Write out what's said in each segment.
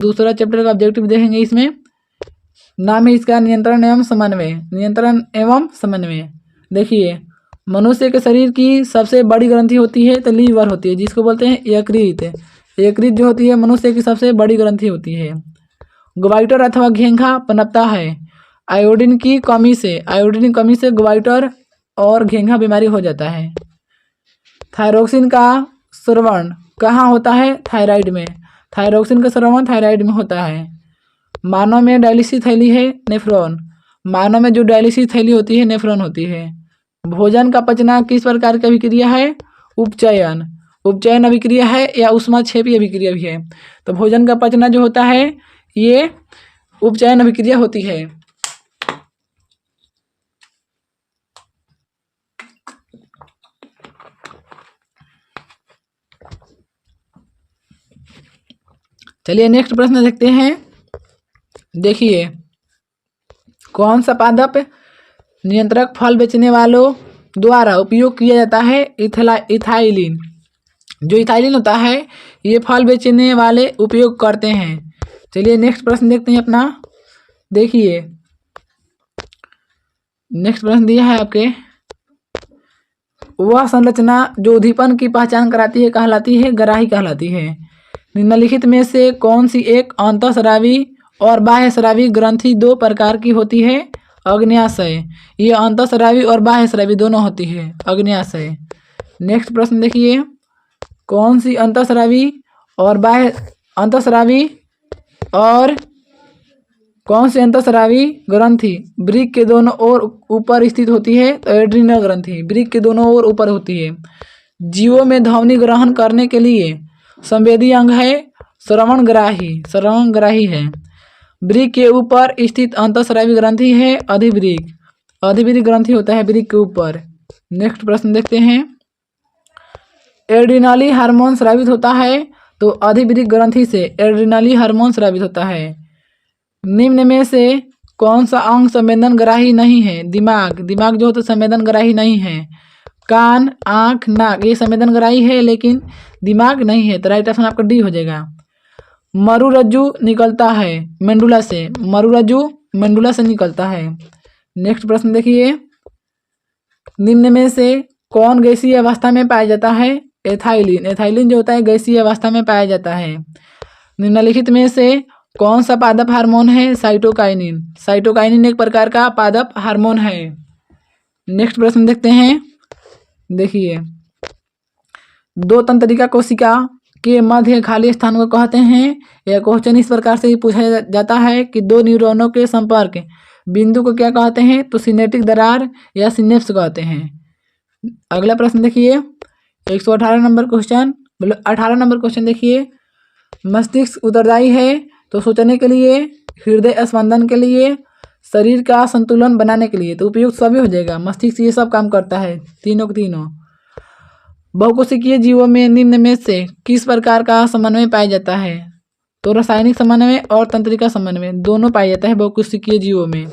दूसरा चैप्टर का ऑब्जेक्टिव देखेंगे। इसमें नाम है इसका नियंत्रण एवं समन्वय। नियंत्रण एवं समन्वय। देखिए, मनुष्य के शरीर की सबसे बड़ी ग्रंथि होती है तो लीवर होती है, जिसको बोलते हैं यकृत। यकृत जो होती है मनुष्य की सबसे बड़ी ग्रंथि होती है। ग्वाइटर अथवा घेंघा पनपता है आयोडीन की कमी से। आयोडीन की कमी से ग्वाइटर और घेंघा बीमारी हो जाता है। थायरोक्सिन का स्रवण कहाँ होता है? थायराइड में। थायरोक्सिन का स्रवण थायराइड में होता है। मानव में डायलिसिस थैली है नेफ्रॉन। मानव में जो डायलिसिस थैली होती है नेफ्रॉन होती है। भोजन का पचना किस प्रकार की अभिक्रिया है? उपचयन। उपचयन अभिक्रिया है या ऊष्माक्षेपी अभिक्रिया भी है। तो भोजन का पचना जो होता है ये उपचयन अभिक्रिया होती है। चलिए नेक्स्ट प्रश्न देखते हैं। देखिए, कौन सा पादप नियंत्रक फल बेचने वालों द्वारा उपयोग किया जाता है? इथाइलिन। जो इथाइलिन होता है ये फल बेचने वाले उपयोग करते हैं। चलिए नेक्स्ट प्रश्न देखते हैं अपना। देखिए, नेक्स्ट प्रश्न दिया है आपके, वह संरचना जो उद्दीपन की पहचान कराती है कहलाती है ग्राही कहलाती है। निम्नलिखित में से कौन सी एक अंतःस्रावी और बाह्यस्रावी ग्रंथि दो प्रकार की होती है? अग्न्याशय। ये अंतःस्रावी और बाह्यस्रावी दोनों होती है। अग्न्याशय। नेक्स्ट प्रश्न देखिए, कौन सी अंतःस्रावी और बाह्य अंतःस्रावी और कौन सी अंतःस्रावी ग्रंथि वृक्क के दोनों ओर ऊपर स्थित होती है? तो एड्रिनल ग्रंथि वृक्क के दोनों ओर ऊपर होती है। जीवों में ध्वनि ग्रहण करने के लिए संवेदी अंग है श्रवणग्राही। श्रवणग्राही है। वृक्क के ऊपर स्थित अंतःस्रावी ग्रंथि है अधिवृक्क। अधिवृक्क ग्रंथि होता है वृक्क के ऊपर। नेक्स्ट प्रश्न देखते हैं। एड्रिनली हार्मोन स्रावित होता है तो अधिवृक्क ग्रंथि से एड्रिनली हार्मोन स्रावित होता है। निम्न में से कौन सा अंग संवेदनग्राही नहीं है? दिमाग। दिमाग जो होता है संवेदनग्राही नहीं है। कान, आँख, नाक ये संवेदनग्राही है लेकिन दिमाग नहीं है। तो राइट ऑप्शन आपका डी हो जाएगा। मरुरज्जु निकलता है मेंडुला से। मरुरज्जु मेंडुला से निकलता है। नेक्स्ट प्रश्न देखिए, निम्न में से कौन गैसीय अवस्था में पाया जाता है? एथाइलिन। एथाइलिन जो होता है गैसीय अवस्था में पाया जाता है। निम्नलिखित में से कौन सा पादप हार्मोन है? साइटोकाइनिन। साइटोकाइनिन एक प्रकार का पादप हार्मोन है। नेक्स्ट प्रश्न देखते हैं। देखिए, दो तंत्रिका कोशिका के मध्य खाली स्थान को कहते हैं। यह क्वेश्चन इस प्रकार से ही पूछा जाता है कि दो न्यूरॉनों के संपर्क बिंदु को क्या कहते हैं? तो सिनेप्टिक दरार या सिनेप्स कहते हैं। अगला प्रश्न देखिए, 118 नंबर क्वेश्चन। 18 नंबर क्वेश्चन देखिए, मस्तिष्क उत्तरदायी है तो सोचने के लिए, हृदय स्पंदन के लिए, शरीर का संतुलन बनाने के लिए। तो उपयुक्त सभी हो जाएगा। मस्तिष्क ये सब काम करता है तीनों के तीनों। बहुकोशिकीय जीवों में निम्न में से किस प्रकार का समन्वय पाया जाता है? तो रासायनिक समन्वय और तंत्रिका समन्वय दोनों पाया जाता है बहुकोशिकीय जीवों में।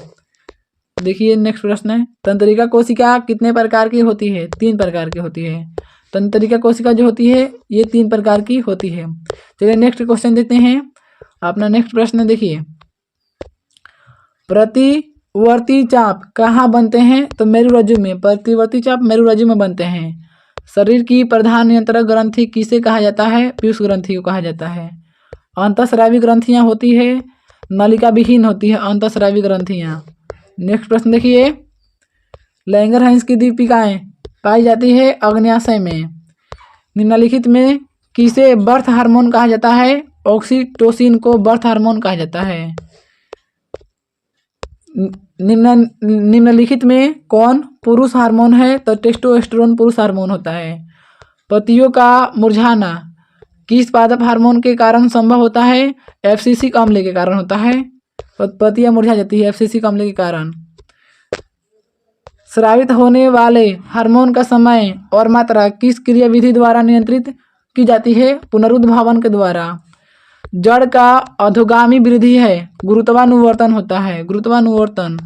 देखिए नेक्स्ट प्रश्न है, तंत्रिका कोशिका कितने प्रकार की होती है? 3 प्रकार की होती है। तंत्रिका कोशिका जो होती है ये 3 प्रकार की होती है। चलिए नेक्स्ट क्वेश्चन देखते हैं। अपना नेक्स्ट प्रश्न देखिए, प्रतिवर्ती चाप कहाँ बनते हैं? तो मेरुरज्जु में। प्रतिवर्ती चाप मेरुरज्जु में बनते हैं। शरीर की प्रधान नियंत्रक ग्रंथि किसे कहा जाता है? पीयूष ग्रंथि को कहा जाता है। अंतःस्रावी ग्रंथियां होती है, नलिका विहीन होती है अंतःस्रावी ग्रंथियां। नेक्स्ट प्रश्न देखिए, लैंगरहैंस की दीपिकाएं पाई जाती है अग्न्याशय में। निम्नलिखित में किसे बर्थ हार्मोन कहा जाता है? ऑक्सीटोसिन को बर्थ हार्मोन कहा जाता है। निम्नलिखित में कौन पुरुष हार्मोन है? तो टेस्टोस्टेरोन पुरुष हार्मोन होता है। पतियों का मुरझाना किस पादप हार्मोन के कारण संभव होता है? एफसीसी अम्ल के कारण होता है। पत्तियां मुरझा जाती है एफसीसी अम्ल के कारण। स्रावित होने वाले हार्मोन का समय और मात्रा किस क्रियाविधि द्वारा नियंत्रित की जाती है? पुनरुद्भावन के द्वारा। जड़ का अधोगामी वृद्धि है गुरुत्वानुवर्तन होता है। गुरुत्वानुवर्तन।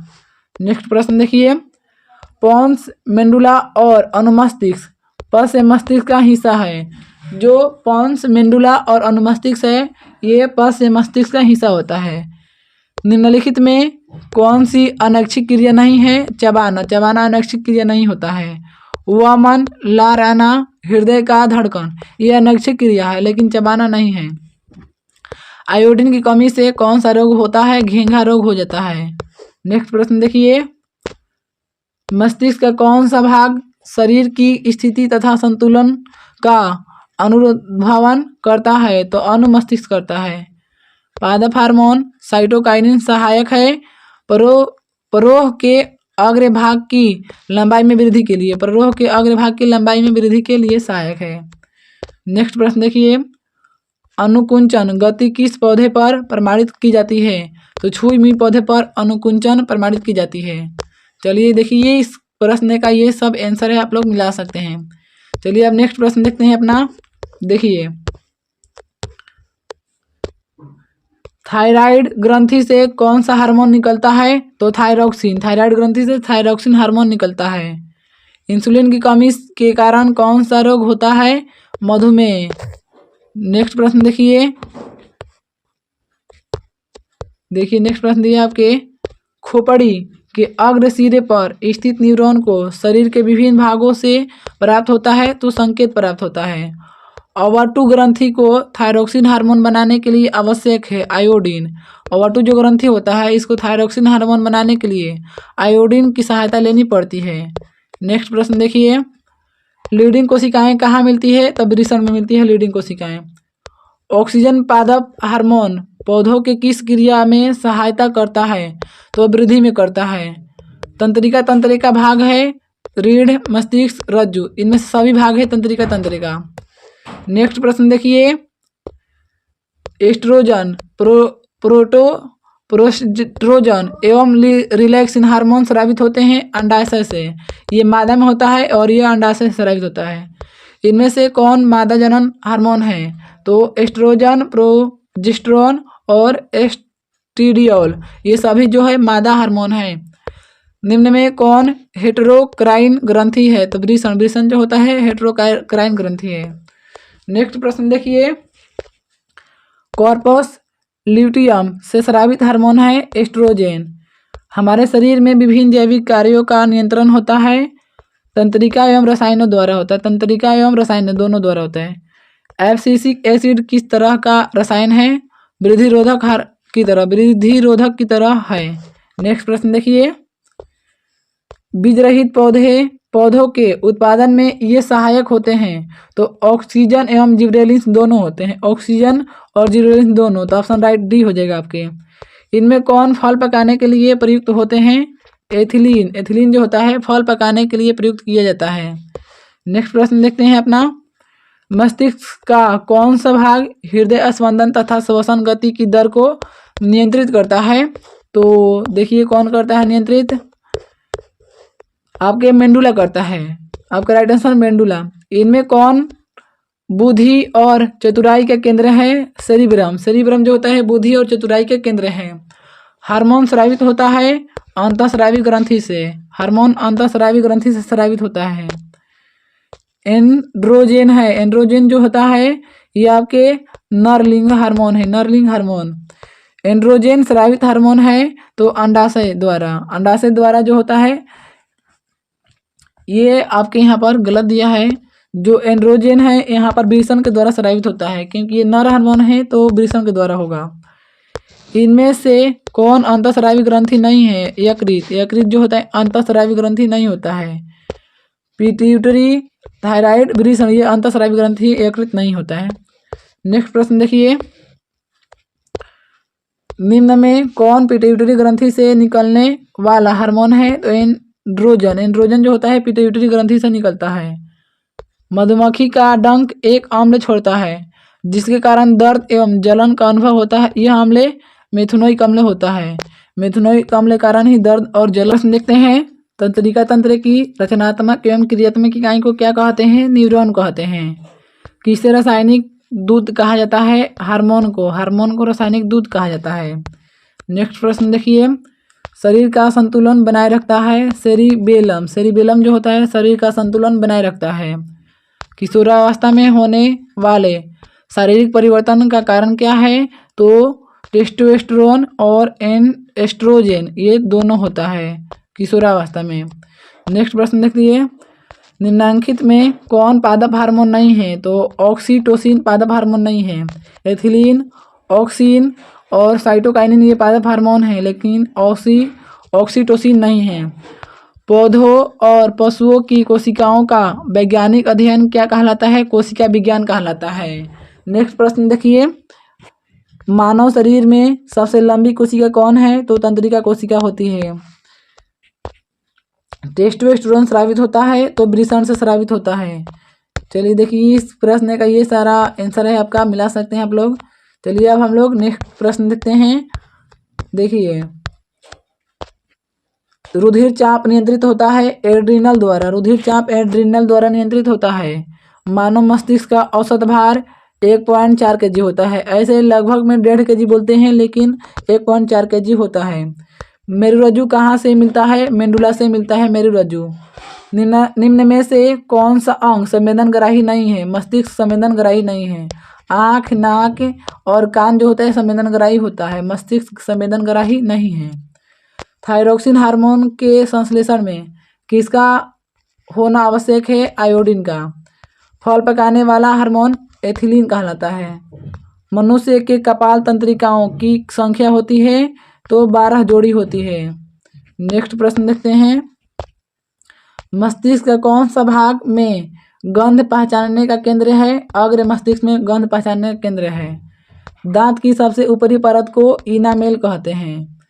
नेक्स्ट प्रश्न देखिए, पोन्स, मेंडुला और अनुमस्तिष्क पद से मस्तिष्क का हिस्सा है। जो पॉन्स मेंडुला और अनुमस्तिष्क है, ये पश्च मस्तिष्क का हिस्सा होता है। निम्नलिखित में कौन सी अनैच्छिक क्रिया नहीं है? चबाना, चबाना अनैच्छिक क्रिया नहीं होता है। वमन, लाराना, हृदय का धड़कन, ये अनैच्छिक क्रिया है लेकिन चबाना नहीं है। आयोडीन की कमी से कौन सा रोग होता है? घेंघा रोग हो जाता है। नेक्स्ट प्रश्न देखिए, मस्तिष्क का कौन सा भाग शरीर की स्थिति तथा संतुलन का अनुधावन करता है? तो अनुमस्तिष्क करता है। पादप हार्मोन साइटोकाइनिन सहायक है परोह के अग्रभाग की लंबाई में वृद्धि के लिए, परोह के अग्रभाग की लंबाई में वृद्धि के लिए सहायक है। नेक्स्ट प्रश्न देखिए, अनुकुंचन गति किस पौधे पर प्रमाणित की जाती है? तो छुई मुई पौधे पर अनुकुंचन प्रमाणित की जाती है। चलिए देखिए, इस प्रश्न का ये सब आंसर है, आप लोग मिला सकते हैं। चलिए अब नेक्स्ट प्रश्न देखते हैं अपना। देखिए, थायराइड ग्रंथि से कौन सा हार्मोन निकलता है? तो थायरॉक्सिन, थायराइड ग्रंथि से थायरॉक्सिन हार्मोन निकलता है। इंसुलिन की कमी के कारण कौन सा रोग होता है? मधुमेह। नेक्स्ट प्रश्न देखिए, नेक्स्ट प्रश्न दिया आपके, खोपड़ी के अग्र सिरे पर स्थित न्यूरॉन को शरीर के विभिन्न भागों से प्राप्त होता है तो संकेत प्राप्त होता है। अवाटु ग्रंथि को थायरॉक्सिन हार्मोन बनाने के लिए आवश्यक है आयोडीन। अवाटु जो ग्रंथि होता है, इसको थायरॉक्सिन हार्मोन बनाने के लिए आयोडीन की सहायता लेनी पड़ती है। नेक्स्ट प्रश्न देखिए, लीडिंग कोशिकाएं कहाँ मिलती है? तो वृषण में मिलती है लीडिंग कोशिकाएं। ऑक्सीजन पादप हार्मोन पौधों के किस क्रिया में सहायता करता है? तो वृद्धि में करता है। तंत्रिका, तंत्रिका भाग है रीढ़, मस्तिष्क, रज्जु, इनमें सभी भाग है तंत्रिका तंत्रिका। नेक्स्ट प्रश्न देखिए, एस्ट्रोजन, प्रोस्टेरोजन एवं रिलैक्सिन हार्मोन स्रावित होते हैं अंडाशय से। ये मादा में होता है और ये अंडाशय से स्रावित होता है। इनमें से कौन मादा जनन हार्मोन है? तो एस्ट्रोजन, प्रोजेस्टेरोन और एस्ट्रेडियोल, ये सभी जो है मादा हार्मोन है। निम्न में कौन हेटेरोक्राइन ग्रंथि है? तो वृषण, वृषण जो होता है हेटेरोक्राइन ग्रंथि है। नेक्स्ट प्रश्न देखिए, कॉर्पस ल्यूटियम से स्रावित हार्मोन है एस्ट्रोजेन। हमारे शरीर में विभिन्न जैविक कार्यों का नियंत्रण होता है तंत्रिका एवं रसायनों द्वारा होता है, तंत्रिका एवं रसायन दोनों द्वारा होता है। एब्सिसिक एसिड किस तरह का रसायन है? वृद्धि रोधक की तरह है। नेक्स्ट प्रश्न देखिए, बीज रहित पौधों के उत्पादन में ये सहायक होते हैं तो ऑक्सीजन एवं जिबरेलिन्स दोनों होते हैं, ऑक्सीजन और जिबरेलिन्स दोनों। तो ऑप्शन राइट डी हो जाएगा आपके। इनमें कौन फल पकाने के लिए प्रयुक्त होते हैं? एथिलीन, एथिलीन जो होता है फल पकाने के लिए प्रयुक्त किया जाता है। नेक्स्ट प्रश्न देखते हैं अपना, मस्तिष्क का कौन सा भाग हृदय स्पंदन तथा श्वसन गति की दर को नियंत्रित करता है? तो देखिए कौन करता है नियंत्रित? आपके मेंडुला करता है, आपका राइट आंसर मेंडुला। इनमें कौन बुद्धि और चतुराई का केंद्र है? सेरिब्रम, सेरिब्रम जो होता है बुद्धि और चतुराई के केंद्र है। हार्मोन स्रावित होता है अंतःस्रावी ग्रंथि से, हार्मोन अंतःस्रावी ग्रंथि से स्रावित होता है। एंड्रोजेन है, एंड्रोजेन जो होता है ये आपके नरलिंग हार्मोन है, नरलिंग हार्मोन। एंड्रोजेन स्रावित हार्मोन है तो अंडाशय द्वारा, अंडाशय द्वारा जो होता है, ये आपके यहाँ पर गलत दिया है। जो एंड्रोजेन है यहाँ पर वृषण के द्वारा स्रावित होता है क्योंकि ये नर हार्मोन है तो वृषण के द्वारा होगा। इनमें से कौन अंतःस्रावी ग्रंथि नहीं है? यकृत, यकृत जो होता है अंतःस्रावी ग्रंथि नहीं होता है। पिट्यूटरी, थायराइड, वृषण, ये अंतःस्रावी ग्रंथि, यकृत नहीं होता है। नेक्स्ट प्रश्न देखिए, निम्न में कौन पिट्यूटरी ग्रंथि से निकलने वाला हार्मोन है? तो एंड्रोजन, एंड्रोजन जो होता है पिट्यूटरी ग्रंथि से निकलता है। मधुमक्खी का डंक एक अम्ल छोड़ता है जिसके कारण दर्द एवं जलन का अनुभव होता है, यह अम्ल मेथनोइक अम्ल होता है। मेथनोइक अम्ल के कारण ही दर्द और जलन। देखते हैं, तंत्रिका तंत्र की रचनात्मक एवं क्रियात्मक इकाई को क्या कहते हैं? न्यूरॉन कहते हैं। किसे रासायनिक दूध कहा जाता है? हार्मोन को, हार्मोन को रासायनिक दूध कहा जाता है। नेक्स्ट प्रश्न देखिए, शरीर का संतुलन बनाए रखता है सेरिबेलम, सेरिबेलम जो होता है शरीर का संतुलन बनाए रखता है। किशोरावस्था में होने वाले शारीरिक परिवर्तन का कारण क्या है? तो टेस्टोस्टेरोन और एस्ट्रोजन ये दोनों होता है किशोरावस्था में। नेक्स्ट प्रश्न देखिए, निम्नलिखित में कौन पादप हार्मोन नहीं है? तो ऑक्सीटोसिन पादप हार्मोन नहीं है। एथिलीन, ऑक्सिन और साइटोकाइनिन ये पादप हार्मोन है, लेकिन ऑक्सीटोसिन नहीं है। पौधों और पशुओं की कोशिकाओं का वैज्ञानिक अध्ययन क्या कहलाता है? कोशिका विज्ञान कहलाता है। नेक्स्ट प्रश्न देखिए, मानव शरीर में सबसे लंबी कोशिका कौन है? तो तंत्रिका कोशिका होती है। टेस्टोस्टेरोन स्रावित होता है तो वृषण से स्रावित होता है। चलिए देखिए, इस प्रश्न का ये सारा आंसर है आपका, मिला सकते हैं आप लोग। चलिए अब हम लोग नेक्स्ट प्रश्न देखते हैं। देखिए, रुधिर चाप नियंत्रित होता है एड्रिनल द्वारा। रुधिर चाप एड्रिनल द्वारा नियंत्रित होता है। मानव मस्तिष्क का औसत भार 1.4 kg होता है। ऐसे लगभग में 1.5 kg बोलते हैं, लेकिन 1.4 kg होता है। मेरुरज्जु कहाँ से मिलता है? मेंडुला से मिलता है मेरुरज्जु। निम्न में से कौन सा अंग संवेदनग्राही नहीं है? मस्तिष्क संवेदनग्राही नहीं है। आँख, नाक और कान जो होता है संवेदनग्राही होता है, मस्तिष्क संवेदनग्राही नहीं है। थायरोक्सिन हार्मोन के संश्लेषण में किसका होना आवश्यक है? आयोडीन का। फल पकाने वाला हार्मोन एथिलीन कहलाता है। मनुष्य के कपाल तंत्रिकाओं की संख्या होती है तो 12 जोड़ी होती है। नेक्स्ट प्रश्न देखते हैं, मस्तिष्क का कौन सा भाग में गंध पहचानने का केंद्र है? अग्र मस्तिष्क में गंध पहचानने का केंद्र है। दांत की सबसे ऊपरी परत को इनामेल कहते हैं।